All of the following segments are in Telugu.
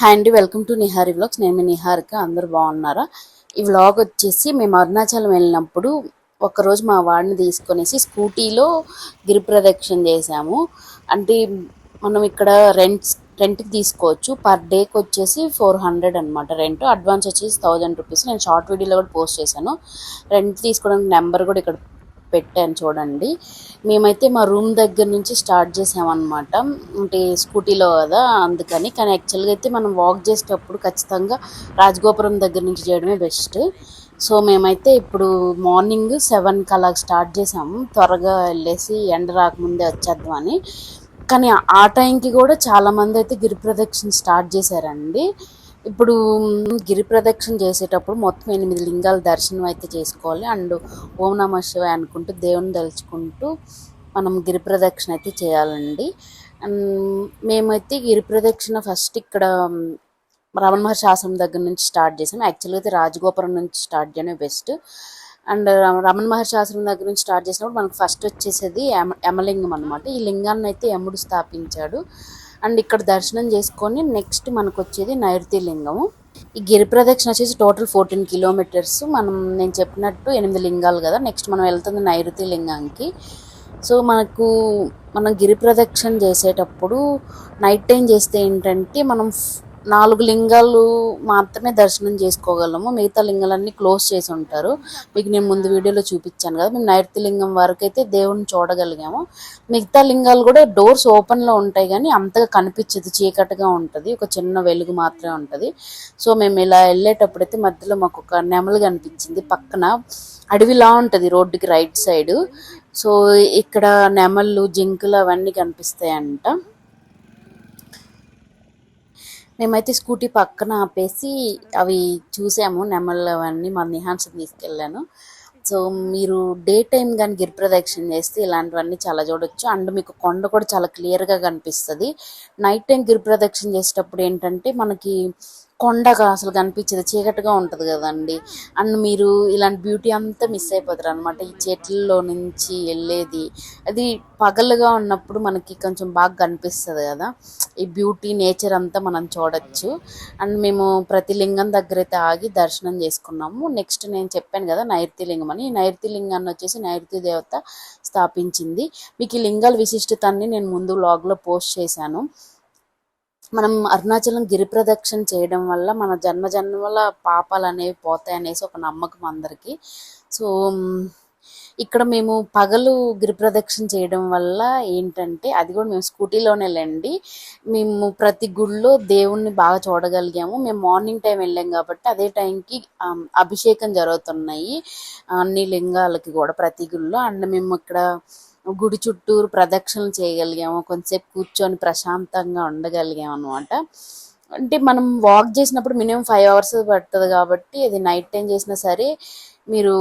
హాయ్ అండి, వెల్కమ్ టు నిహారి వ్లాగ్స్. నేను మీ నిహారిక. అందరూ బాగున్నారా? ఈ వ్లాగ్ వచ్చేసి మేము అరుణాచలం వెళ్ళినప్పుడు ఒకరోజు మా వాడిని తీసుకొనేసి స్కూటీలో గిరి ప్రదక్షిణ చేసాము. అంటే మనం ఇక్కడ రెంట్కి తీసుకోవచ్చు. పర్ డేకి వచ్చేసి 400 అనమాట రెంట్. అడ్వాన్స్ వచ్చేసి 1000 రూపీస్. నేను షార్ట్ వీడియోలో కూడా పోస్ట్ చేశాను. రెంట్ తీసుకోవడానికి నెంబర్ కూడా ఇక్కడ పెట్టాను చూడండి. మేమైతే మా రూమ్ దగ్గర నుంచి స్టార్ట్ చేసామన్నమాట. అంటే స్కూటీలో కదా అందుకని. కానీ యాక్చువల్గా అయితే మనం వాక్ చేసేటప్పుడు ఖచ్చితంగా రాజగోపురం దగ్గర నుంచి చేయడమే బెస్ట్. సో మేమైతే ఇప్పుడు మార్నింగ్ 7కి అలా స్టార్ట్ చేసాము. త్వరగా వెళ్ళేసి ఎండ రాకముందే వచ్చేద్దామని. కానీ ఆ టైంకి కూడా చాలామంది అయితే గిరి ప్రదక్షిణ స్టార్ట్ చేశారండి. ఇప్పుడు గిరి ప్రదక్షిణ చేసేటప్పుడు మొత్తం 8 లింగాల దర్శనం అయితే చేసుకోవాలి. అండ్ ఓం నమః శివాయ అనుకుంటూ దేవుని తలుచుకుంటూ మనం గిరి ప్రదక్షిణ అయితే చేయాలండి. అండ్ మేమైతే గిరి ప్రదక్షిణ ఫస్ట్ ఇక్కడ రమణ మహర్షి ఆశ్రమం దగ్గర నుంచి స్టార్ట్ చేసాం. యాక్చువల్గా అయితే రాజగోపురం నుంచి స్టార్ట్ చేయడమే బెస్ట్. అండ్ రమణ మహర్షి ఆశ్రమం దగ్గర నుంచి స్టార్ట్ చేసినప్పుడు మనకు ఫస్ట్ వచ్చేసేది యమలింగం అనమాట. ఈ లింగాన్ని అయితే యముడు స్థాపించాడు. అండ్ ఇక్కడ దర్శనం చేసుకొని నెక్స్ట్ మనకు వచ్చేది నైరుతి లింగము. ఈ గిరి ప్రదక్షిణ వచ్చేసి టోటల్ 14 కిలోమీటర్స్. నేను చెప్పినట్టు 8 లింగాలు కదా. నెక్స్ట్ మనం వెళ్తుంది నైరుతి లింగానికి. సో మనం గిరి ప్రదక్షిణ చేసేటప్పుడు నైట్ టైం చేస్తే ఏంటంటే మనం 4 లింగాలు మాత్రమే దర్శనం చేసుకోగలము. మిగతా లింగాలన్నీ క్లోజ్ చేసి ఉంటారు. మీకు నేను ముందు వీడియోలో చూపించాను కదా. మేము నైరుతి లింగం వరకు అయితే దేవుడిని చూడగలిగాము. మిగతా లింగాలు కూడా డోర్స్ ఓపెన్లో ఉంటాయి కానీ అంతగా కనిపించదు, చీకటిగా ఉంటుంది. ఒక చిన్న వెలుగు మాత్రమే ఉంటుంది. సో మేము ఇలా వెళ్ళేటప్పుడు అయితే మధ్యలో మాకు ఒక నెమలి కనిపించింది. పక్కన అడవిలా ఉంటుంది రోడ్డుకి రైట్ సైడ్. సో ఇక్కడ నెమళ్ళు, జింకలు అవన్నీ కనిపిస్తాయంట. మేమైతే స్కూటీ పక్కన ఆపేసి అవి చూసాము, నెమళ్ళు అవన్నీ. మా నిహాన్స్కి తీసుకెళ్ళాను. సో మీరు డే టైం కానీ గిరి ప్రదక్షిణ చేస్తే ఇలాంటివన్నీ చాలా చూడొచ్చు. అండ్ మీకు కొండ కూడా చాలా క్లియర్గా కనిపిస్తుంది. నైట్ టైం గిరి ప్రదక్షిణ చేసేటప్పుడు ఏంటంటే మనకి కొండగా అసలు కనిపించేది, చీకటిగా ఉంటుంది కదండి. అండ్ మీరు ఇలాంటి బ్యూటీ అంతా మిస్ అయిపోతారు అనమాట. ఈ చెట్లలో నుంచి వెళ్ళేది అది పగలుగా ఉన్నప్పుడు మనకి కొంచెం బాగా కనిపిస్తుంది కదా. ఈ బ్యూటీ, నేచర్ అంతా మనం చూడొచ్చు. అండ్ మేము ప్రతి లింగం దగ్గర అయితే ఆగి దర్శనం చేసుకున్నాము. నెక్స్ట్ నేను చెప్పాను కదా నైరుతి లింగం అని. ఈ నైరుతి లింగాన్ని వచ్చేసి నైరుతి దేవత స్థాపించింది. మీకు ఈ లింగాల విశిష్టతాన్ని నేను ముందు వ్లాగ్లో పోస్ట్ చేశాను. మనం అరుణాచలం గిరి ప్రదక్షిణ చేయడం వల్ల మన జన్మల పాపాలు అనేవి పోతాయనేసి ఒక నమ్మకం అందరికీ. సో ఇక్కడ మేము పగలు గిరి ప్రదక్షిణ చేయడం వల్ల ఏంటంటే, అది కూడా మేము స్కూటీలోనే వెళ్ళండి, మేము ప్రతి గుళ్ళో దేవుణ్ణి బాగా చూడగలిగాము. మేము మార్నింగ్ టైం వెళ్ళాం కాబట్టి అదే టైంకి అభిషేకం జరుగుతున్నాయి అన్ని లింగాలకి కూడా ప్రతి గుళ్ళో. అండ్ మేము ఇక్కడ గుడి చుట్టూరు ప్రదక్షిణలు చేయగలిగాము. కొంతసేపు కూర్చొని ప్రశాంతంగా ఉండగలిగాము అనమాట. అంటే మనం వాక్ చేసినప్పుడు మినిమం 5 hours పడుతుంది కాబట్టి అది నైట్ టైం చేసినా సరే మీరు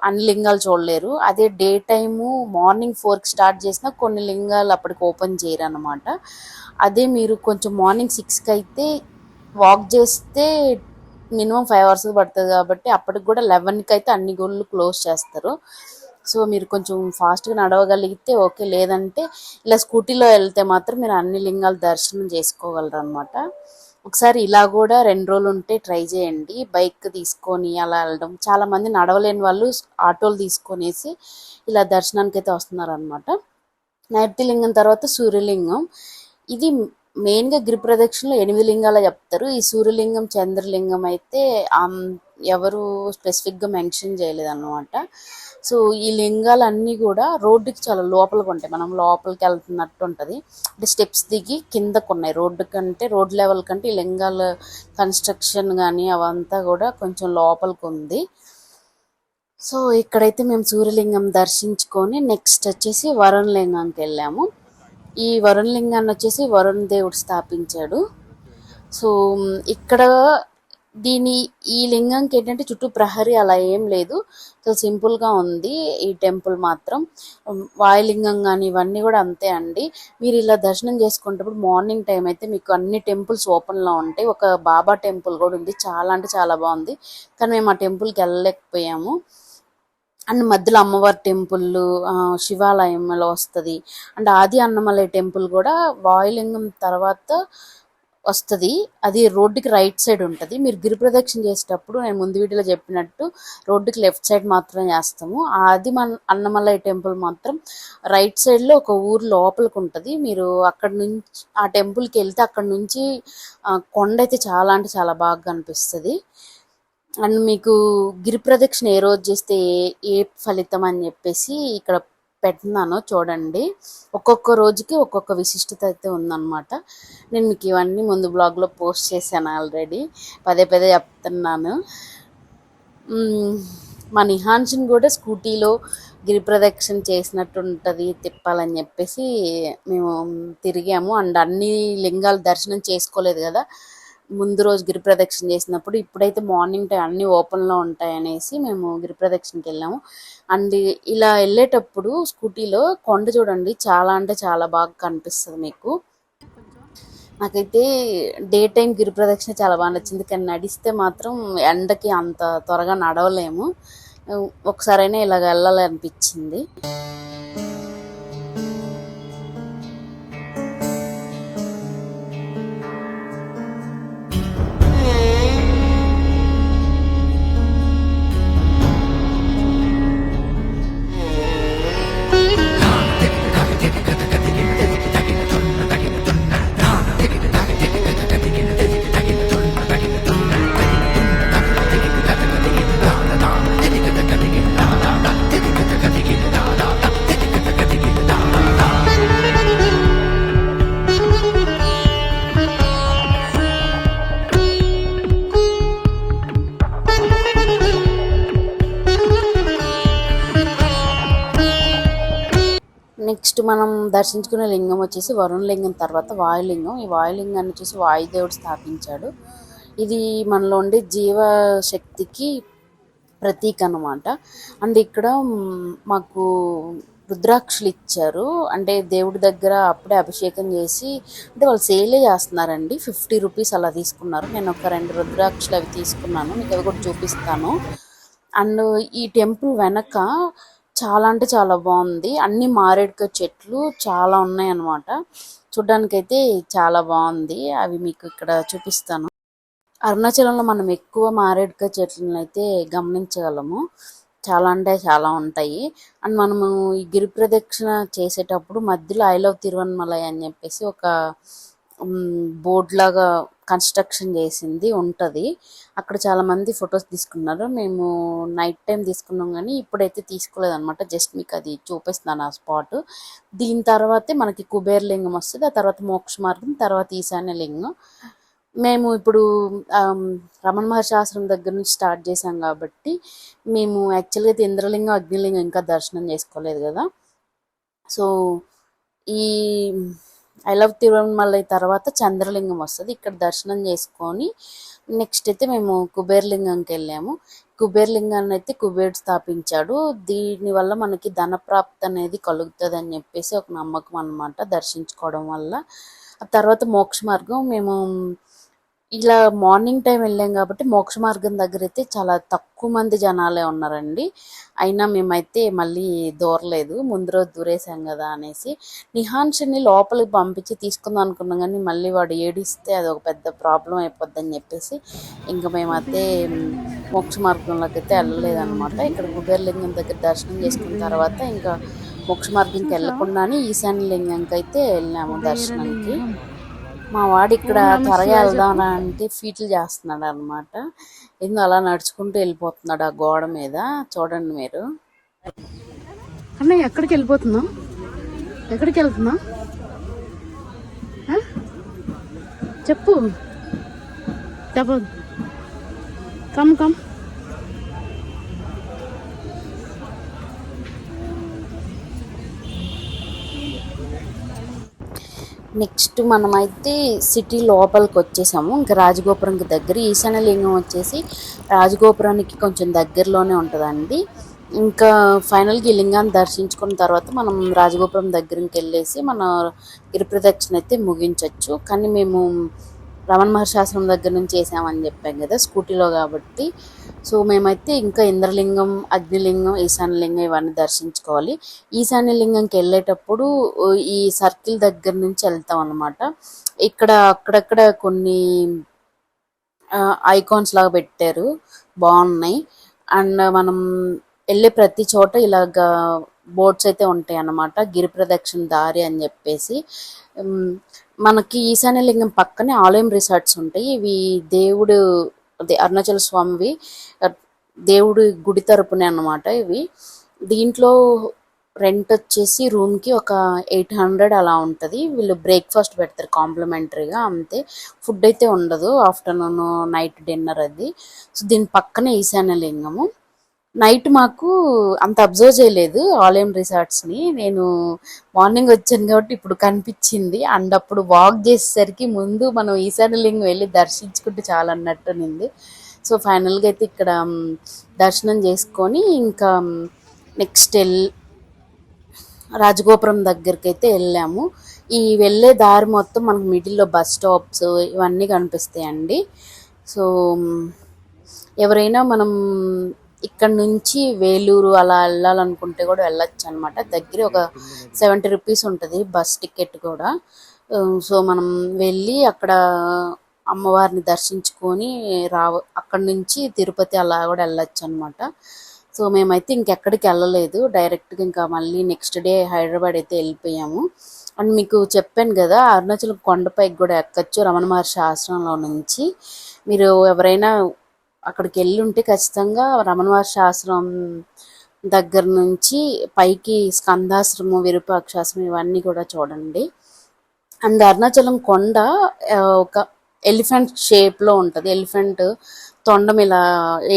అన్ని లింగాలు చూడలేరు. అదే డే టైము మార్నింగ్ 4కి స్టార్ట్ చేసినా కొన్ని లింగాలు అప్పటికి ఓపెన్ చేయరు అనమాట. అదే మీరు కొంచెం మార్నింగ్ 6కి అయితే వాక్ చేస్తే మినిమం 5 hours పడుతుంది కాబట్టి అప్పటికి కూడా 11కి అయితే అన్ని గుళ్ళు క్లోజ్ చేస్తారు. సో మీరు కొంచెం ఫాస్ట్గా నడవగలిగితే ఓకే, లేదంటే ఇలా స్కూటీలో వెళ్తే మాత్రం మీరు అన్ని లింగాలు దర్శనం చేసుకోగలరు అనమాట. ఒకసారి ఇలా కూడా 2 రోజులు ఉంటే ట్రై చేయండి. బైక్ తీసుకొని అలా వెళ్ళడం. చాలామంది నడవలేని వాళ్ళు ఆటోలు తీసుకొనేసి ఇలా దర్శనానికి అయితే వస్తున్నారు అనమాట. నైరుతి లింగం తర్వాత సూర్యలింగం. ఇది మెయిన్గా గిరి ప్రదక్షిణలో 8 లింగాలు చెప్తారు. ఈ సూర్యలింగం, చంద్రలింగం అయితే ఎవరు స్పెసిఫిక్గా మెన్షన్ చేయలేదన్నమాట. సో ఈ లింగాలన్నీ కూడా రోడ్డుకి చాలా లోపలికి ఉంటాయి. మనం లోపలికి వెళ్తున్నట్టు ఉంటుంది. అంటే స్టెప్స్ దిగి కిందకు ఉన్నాయి. రోడ్ లెవెల్ కంటే ఈ లింగాల కన్స్ట్రక్షన్ కానీ అవంతా కూడా కొంచెం లోపలికి ఉంది. సో ఇక్కడైతే మేము సూర్యలింగం దర్శించుకొని నెక్స్ట్ వచ్చేసి వరుణ లింగానికి వెళ్ళాము. ఈ వరుణ లింగాన్ని వచ్చేసి వరుణ్ దేవుడు స్థాపించాడు. సో ఇక్కడ ఈ లింగంకి ఏంటంటే చుట్టూ ప్రహరీ అలా ఏం లేదు, చాలా సింపుల్గా ఉంది ఈ టెంపుల్ మాత్రం. వాయులింగం కానీ ఇవన్నీ కూడా అంతే అండి. మీరు ఇలా దర్శనం చేసుకునేటప్పుడు మార్నింగ్ టైం అయితే మీకు అన్ని టెంపుల్స్ ఓపెన్లో ఉంటాయి. ఒక బాబా టెంపుల్ కూడా ఉంది, చాలా అంటే చాలా బాగుంది. కానీ మేము ఆ టెంపుల్కి వెళ్ళలేకపోయాము. అండ్ మధ్యలో అమ్మవారి టెంపుల్, శివాలయంలో వస్తుంది. అండ్ ఆది అన్నమలై టెంపుల్ కూడా వాయులింగం తర్వాత వస్తది. అది రోడ్డుకి రైట్ సైడ్ ఉంటది. మీరు గిరి ప్రదక్షిణ చేసేటప్పుడు నేను ముందు వీడియోలో చెప్పినట్టు రోడ్డుకి లెఫ్ట్ సైడ్ మాత్రం చేస్తాము. అది మన అన్నమలై టెంపుల్ మాత్రం రైట్ సైడ్లో ఒక ఊరు లోపలికి ఉంటుంది. మీరు అక్కడ నుంచి ఆ టెంపుల్కి వెళ్తే అక్కడ నుంచి కొండ అయితే చాలా అంటే చాలా బాగా కనిపిస్తుంది. అండ్ మీకు గిరి ప్రదక్షిణ ఏ రోజు చేస్తే ఏ ఫలితం అని చెప్పేసి ఇక్కడ పెడుతున్నాను చూడండి. ఒక్కొక్క రోజుకి ఒక్కొక్క విశిష్టత అయితే ఉందన్నమాట. నేను మీకు ఇవన్నీ ముందు బ్లాగ్లో పోస్ట్ చేశాను ఆల్రెడీ, పదే పదే చెప్తున్నాను. మా నిహాన్షన్ కూడా స్కూటీలో గిరి ప్రదక్షిణ చేసినట్టు ఉంటుంది తిప్పాలని చెప్పేసి మేము తిరిగాము. అండ్ అన్ని లింగాలు దర్శనం చేసుకోలేదు కదా ముందు రోజు గిరి ప్రదక్షిణ చేసినప్పుడు. ఇప్పుడైతే మార్నింగ్ టైం అన్నీ ఓపెన్లో ఉంటాయి అనేసి మేము గిరి ప్రదక్షిణకి వెళ్ళాము. అండ్ ఇలా వెళ్ళేటప్పుడు స్కూటీలో కొండ చూడండి చాలా అంటే చాలా బాగా కనిపిస్తుంది మీకు. నాకైతే డే టైం గిరి ప్రదక్షిణ చాలా బాగా నచ్చింది, కానీ నడిస్తే మాత్రం ఎండకి అంత త్వరగా నడవలేము. ఒకసారైనా ఇలాగ వెళ్ళాలనిపించింది. నెక్స్ట్ మనం దర్శించుకునే లింగం వచ్చేసి వరుణ లింగం తర్వాత వాయులింగం. ఈ వాయులింగాన్ని వచ్చేసి వాయుదేవుడు స్థాపించాడు. ఇది మనలో ఉండే జీవశక్తికి ప్రతీక అన్నమాట. అండ్ ఇక్కడ మాకు రుద్రాక్షలు ఇచ్చారు. అంటే దేవుడి దగ్గర అప్పుడే అభిషేకం చేసి, అంటే వాళ్ళు సేలే చేస్తున్నారండి, 50 రూపీస్ అలా తీసుకున్నారు. నేను ఒక 2 రుద్రాక్షలు అవి తీసుకున్నాను, మీకు అవి కూడా చూపిస్తాను. అండ్ ఈ టెంపుల్ వెనక చాలా అంటే చాలా బాగుంది. అన్ని మారేడుకాయ చెట్లు చాలా ఉన్నాయి అన్నమాట. చూడ్డానికైతే చాలా బాగుంది. అవి మీకు ఇక్కడ చూపిస్తాను. అరుణాచలంలో మనం ఎక్కువ మారేడుకాయ చెట్లను అయితే గమనించగలము. చాలా అంటే చాలా ఉంటాయి. అండ్ మనము ఈ గిరి ప్రదక్షిణ చేసేటప్పుడు మధ్యలో ఐ లవ్ తిరువన్మలై అని చెప్పేసి ఒక బోర్డ్ లాగా కన్స్ట్రక్షన్ చేసింది ఉంటుంది. అక్కడ చాలామంది ఫొటోస్ తీసుకున్నారు. మేము నైట్ టైం తీసుకున్నాం కానీ ఇప్పుడైతే తీసుకోలేదు అనమాట. జస్ట్ మీకు అది చూపిస్తున్నాను ఆ స్పాట్. దీని తర్వాతే మనకి కుబేరలింగం వస్తుంది, ఆ తర్వాత మోక్ష మార్గం, తర్వాత ఈశాన్య లింగం. మేము ఇప్పుడు రమణ మహర్షి ఆశ్రమం దగ్గర నుంచి స్టార్ట్ చేసాం కాబట్టి మేము యాక్చువల్గా అయితే ఇంద్రలింగం అగ్నిలింగం ఇంకా దర్శనం చేసుకోలేదు కదా. సో ఈ ఐ లవ్ తిరువన్మలై తర్వాత చంద్రలింగం వస్తుంది, ఇక్కడ దర్శనం చేసుకొని నెక్స్ట్ అయితే మేము కుబేరలింగంకి వెళ్ళాము. కుబేరలింగాన్ని అయితే కుబేరుడు స్థాపించాడు. దీనివల్ల మనకి ధనప్రాప్తి అనేది కలుగుతుంది అని చెప్పేసి ఒక నమ్మకం అన్నమాట దర్శించుకోవడం వల్ల. ఆ తర్వాత మోక్ష మార్గం మేము ఇలా మార్నింగ్ టైం వెళ్ళాం కాబట్టి మోక్ష మార్గం దగ్గర అయితే చాలా తక్కువ మంది జనాలే ఉన్నారండి. అయినా మేమైతే మళ్ళీ దూరలేదు, ముందు రోజు దూరేసాం కదా అనేసి. నిహాన్షిని లోపలికి పంపించి తీసుకుందాం అనుకున్నాం కానీ మళ్ళీ వాడు ఏడిస్తే అది ఒక పెద్ద ప్రాబ్లం అయిపోద్దని చెప్పేసి ఇంకా మేమైతే మోక్ష మార్గంలోకి అయితే వెళ్ళలేదన్నమాట. ఇక్కడ కుబేరలింగం దగ్గర దర్శనం చేసుకున్న తర్వాత ఇంకా మోక్ష మార్గంకి వెళ్ళకుండానే ఈశాన్య లింగంకి అయితే వెళ్ళాము దర్శనానికి. మా వాడు ఇక్కడ త్వరగా వెళ్దాం అంటే ఫీట్లు చేస్తున్నాడు అనమాట. ఏందో అలా నడుచుకుంటూ వెళ్ళిపోతున్నాడు ఆ గోడ మీద, చూడండి మీరు. అన్న ఎక్కడికి వెళ్ళిపోతున్నాం, ఎక్కడికి వెళ్తున్నాం చెప్పు చెప్పదు. కమ్ కమ్ నెక్స్ట్ మనమైతే సిటీ లోపలికి వచ్చేసాము. ఇంకా రాజగోపురంకి దగ్గర ఈశాన్య లింగం వచ్చేసి రాజగోపురానికి కొంచెం దగ్గరలోనే ఉంటుందండి. ఇంకా ఫైనల్గా ఈ లింగాన్ని దర్శించుకున్న తర్వాత మనం రాజగోపురం దగ్గరికి వెళ్ళేసి మన గిరి ప్రదక్షిణ అయితే ముగించవచ్చు. కానీ మేము రమణ మహర్షి ఆశ్రమం దగ్గర నుంచి చేసామని చెప్పాం కదా స్కూటీలో కాబట్టి. సో మేమైతే ఇంకా ఇంద్రలింగం, అగ్నిలింగం, ఈశాన్యలింగం ఇవన్నీ దర్శించుకోవాలి. ఈశాన్యలింగంకి వెళ్ళేటప్పుడు ఈ సర్కిల్ దగ్గర నుంచి వెళ్తాం అన్నమాట. ఇక్కడ అక్కడక్కడ కొన్ని ఐకాన్స్ లాగా పెట్టారు, బాగున్నాయి. అండ్ మనం వెళ్ళే ప్రతి చోట ఇలాగా బోర్డ్స్ అయితే ఉంటాయి అన్నమాట, గిరి ప్రదక్షిణ దారి అని చెప్పేసి. ఉమ్, మనకి ఈశాన్యలింగం పక్కనే ఆలయం రిసార్ట్స్ ఉంటాయి. ఇవి దేవుడు అదే అరుణాచల స్వామివి, ఆ, దేవుడి గుడి తరపునే అన్నమాట ఇవి. దీంట్లో రెంట్ వచ్చేసి రూమ్కి ఒక 800 అలా ఉంటుంది. వీళ్ళు బ్రేక్ఫాస్ట్ పెడతారు కాంప్లిమెంటరీగా, అంతే. ఫుడ్ అయితే ఉండదు, ఆఫ్టర్నూన్ నైట్ డిన్నర్ అది. సో దీని పక్కనే ఈశాన్యలింగము. నైట్ మాకు అంత అబ్జర్వ్ చేయలేదు ఆలయం రిసార్ట్స్ని. నేను మార్నింగ్ వచ్చాను కాబట్టి ఇప్పుడు కనిపించింది. అండ్ అప్పుడు వాక్ చేసేసరికి ముందు మనం ఈశాన్యలింగం వెళ్ళి దర్శించుకుంటే చాలా అన్నట్టు నింది. సో ఫైనల్గా అయితే ఇక్కడ దర్శనం చేసుకొని ఇంకా నెక్స్ట్ రాజగోపురం దగ్గరికి అయితే వెళ్ళాము. ఈ వెళ్ళే దారి మొత్తం మనకు మిడిల్లో బస్ స్టాప్స్ ఇవన్నీ కనిపిస్తాయండి. సో ఎవరైనా మనం ఇక్కడ నుంచి వేలూరు అలా వెళ్ళాలనుకుంటే కూడా వెళ్ళొచ్చు అనమాట. దగ్గర ఒక 70 రూపీస్ ఉంటుంది బస్ టికెట్ కూడా. సో మనం వెళ్ళి అక్కడ అమ్మవారిని దర్శించుకొని అక్కడ నుంచి తిరుపతి అలా కూడా వెళ్ళొచ్చు అనమాట. సో మేమైతే ఇంకెక్కడికి వెళ్ళలేదు, డైరెక్ట్గా ఇంకా మళ్ళీ నెక్స్ట్ డే హైదరాబాద్ అయితే వెళ్ళిపోయాము. అండ్ మీకు చెప్పాను కదా అరుణాచలం కొండపైకి కూడా ఎక్కచ్చు రమణ మహర్షి ఆశ్రమంలో నుంచి. మీరు ఎవరైనా అక్కడికి వెళ్ళి ఉంటే ఖచ్చితంగా రమణ మహర్షి ఆశ్రమం దగ్గర నుంచి పైకి స్కందాశ్రమం, విరూపాక్షాశ్రమం ఇవన్నీ కూడా చూడండి. అండ్ అరుణాచలం కొండ ఒక ఎలిఫెంట్ షేప్లో ఉంటుంది. ఎలిఫెంట్ తొండం ఇలా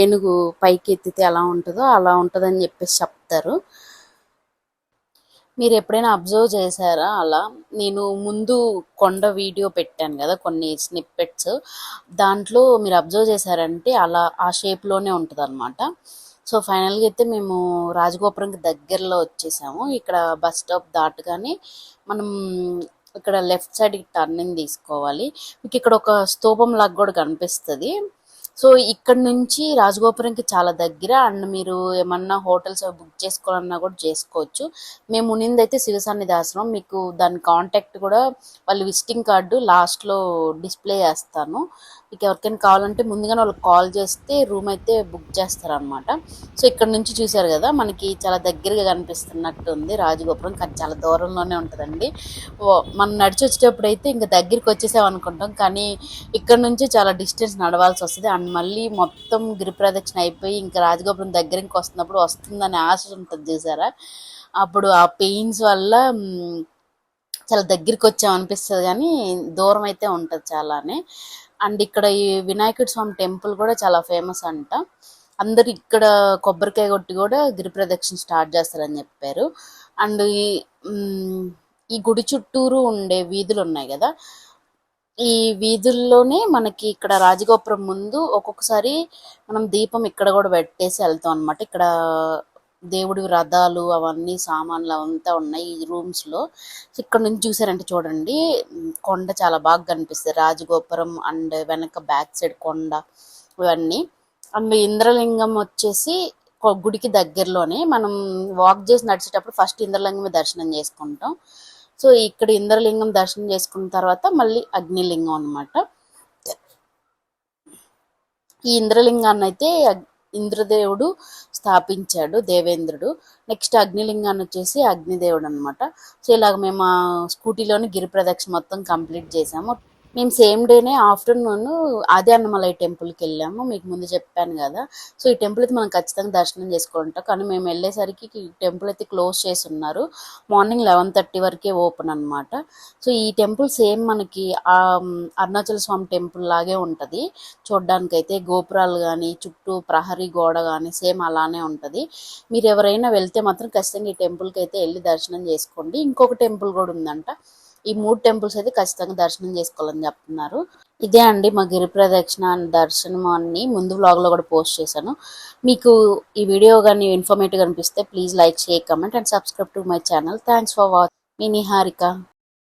ఏనుగు పైకి ఎత్తితే ఎలా ఉంటుందో అలా ఉంటుందని చెప్పేసి చెప్తారు. మీరు ఎప్పుడైనా అబ్జర్వ్ చేశారా అలా? నేను ముందు కొండ వీడియో పెట్టాను కదా కొన్ని స్నిప్పెట్స్, దాంట్లో మీరు అబ్జర్వ్ చేశారంటే అలా ఆ షేప్లోనే ఉంటుంది అనమాట. సో ఫైనల్గా అయితే మేము రాజగోపురంకి దగ్గరలో వచ్చేసాము. ఇక్కడ బస్ స్టాప్ దాటగానే మనం ఇక్కడ లెఫ్ట్ సైడ్కి టర్నింగ్ తీసుకోవాలి. మీకు ఇక్కడ ఒక స్తూపం లాగా కూడా కనిపిస్తుంది. సో ఇక్కడ నుంచి రాజగోపురంకి చాలా దగ్గర. అండ్ మీరు ఏమన్నా హోటల్స్ బుక్ చేసుకోవాలన్నా కూడా చేసుకోవచ్చు. మేము ఉన్నిందైతే శివసన్నిధి ఆశ్రమం. మీకు దాని కాంటాక్ట్ కూడా వాళ్ళ విజిటింగ్ కార్డు లాస్ట్లో డిస్ప్లే చేస్తాను. మీకు ఎవరికైనా కావాలంటే ముందుగానే వాళ్ళకి కాల్ చేస్తే రూమ్ అయితే బుక్ చేస్తారనమాట. సో ఇక్కడ నుంచి చూసారు కదా మనకి చాలా దగ్గరగా కనిపిస్తున్నట్టు ఉంది రాజగోపురం, కానీ చాలా దూరంలోనే ఉంటుందండి. మనం నడిచి వచ్చేటప్పుడు అయితే ఇంకా దగ్గరికి వచ్చేసాం అనుకుంటాం, కానీ ఇక్కడ నుంచి చాలా డిస్టెన్స్ నడవాల్సి వస్తుంది. అండ్ మళ్ళీ మొత్తం గిరి ప్రదక్షిణ అయిపోయి ఇంకా రాజగోపురం దగ్గరికి వస్తున్నప్పుడు వస్తుందని ఆశ ఉంటుంది చూసారా, అప్పుడు ఆ పెయిన్స్ వల్ల చాలా దగ్గరికి వచ్చాం అనిపిస్తుంది, కానీ దూరం అయితే ఉంటుంది చాలానే. అండ్ ఇక్కడ ఈ వినాయకుడి స్వామి టెంపుల్ కూడా చాలా ఫేమస్ అంట. అందరు ఇక్కడ కొబ్బరికాయ కొట్టి కూడా గిరి ప్రదక్షిణ స్టార్ట్ చేస్తారని చెప్పారు. అండ్ ఈ గుడి చుట్టూరు ఉండే వీధులు ఉన్నాయి కదా, ఈ వీధుల్లోనే మనకి ఇక్కడ రాజగోపురం ముందు ఒక్కొక్కసారి మనం దీపం ఇక్కడ కూడా పెట్టేసి వెళ్తాం అనమాట. ఇక్కడ దేవుడి రథాలు అవన్నీ సామాన్లు అవంతా ఉన్నాయి ఈ రూమ్స్లో. ఇక్కడ నుంచి చూసారంటే చూడండి కొండ చాలా బాగా కనిపిస్తుంది, రాజగోపురం అండ్ వెనక బ్యాక్ సైడ్ కొండ ఇవన్నీ. అండ్ ఇంద్రలింగం వచ్చేసి గుడికి దగ్గరలోనే. మనం వాక్ చేసి నడిచేటప్పుడు ఫస్ట్ ఇంద్రలింగమే దర్శనం చేసుకుంటాం. సో ఇక్కడ ఇంద్రలింగం దర్శనం చేసుకున్న తర్వాత మళ్ళీ అగ్నిలింగం అనమాట. ఈ ఇంద్రలింగాన్ని అయితే ఇంద్రదేవుడు స్థాపించాడు, దేవేంద్రుడు. నెక్స్ట్ అగ్నిలింగాన్ని వచ్చేసి అగ్నిదేవుడు అనమాట. సో ఇలాగ మేము ఆ స్కూటీలోని గిరి ప్రదక్షిణ మొత్తం కంప్లీట్ చేసాము. మేము సేమ్ డేనే ఆఫ్టర్నూన్ ఆది అన్నమలై టెంపుల్కి వెళ్ళాము, మీకు ముందు చెప్పాను కదా. సో ఈ టెంపుల్ అయితే మనం ఖచ్చితంగా దర్శనం చేసుకుంటాం, కానీ మేము వెళ్ళేసరికి టెంపుల్ అయితే క్లోజ్ చేసి ఉన్నారు. మార్నింగ్ 11:30 వరకే ఓపెన్ అనమాట. సో ఈ టెంపుల్ సేమ్ మనకి అరుణాచల స్వామి టెంపుల్ లాగే ఉంటుంది చూడ్డానికైతే. గోపురాలు కానీ చుట్టూ ప్రహరీ గోడ కానీ సేమ్ అలానే ఉంటుంది. మీరు ఎవరైనా వెళ్తే మాత్రం ఖచ్చితంగా ఈ టెంపుల్కి అయితే వెళ్ళి దర్శనం చేసుకోండి. ఇంకొక టెంపుల్ కూడా ఉందంట. ఈ 3 టెంపుల్స్ అయితే ఖచ్చితంగా దర్శనం చేసుకోవాలని చెప్తున్నారు. ఇదే అండి మా గిరి ప్రదక్షిణ దర్శనం అన్ని ముందు వ్లాగ్లో కూడా పోస్ట్ చేశాను. మీకు ఈ వీడియో కానీ ఇన్ఫర్మేటివ్ అనిపిస్తే please like, share, comment and subscribe to my channel. Thanks for watching. Me Niharika.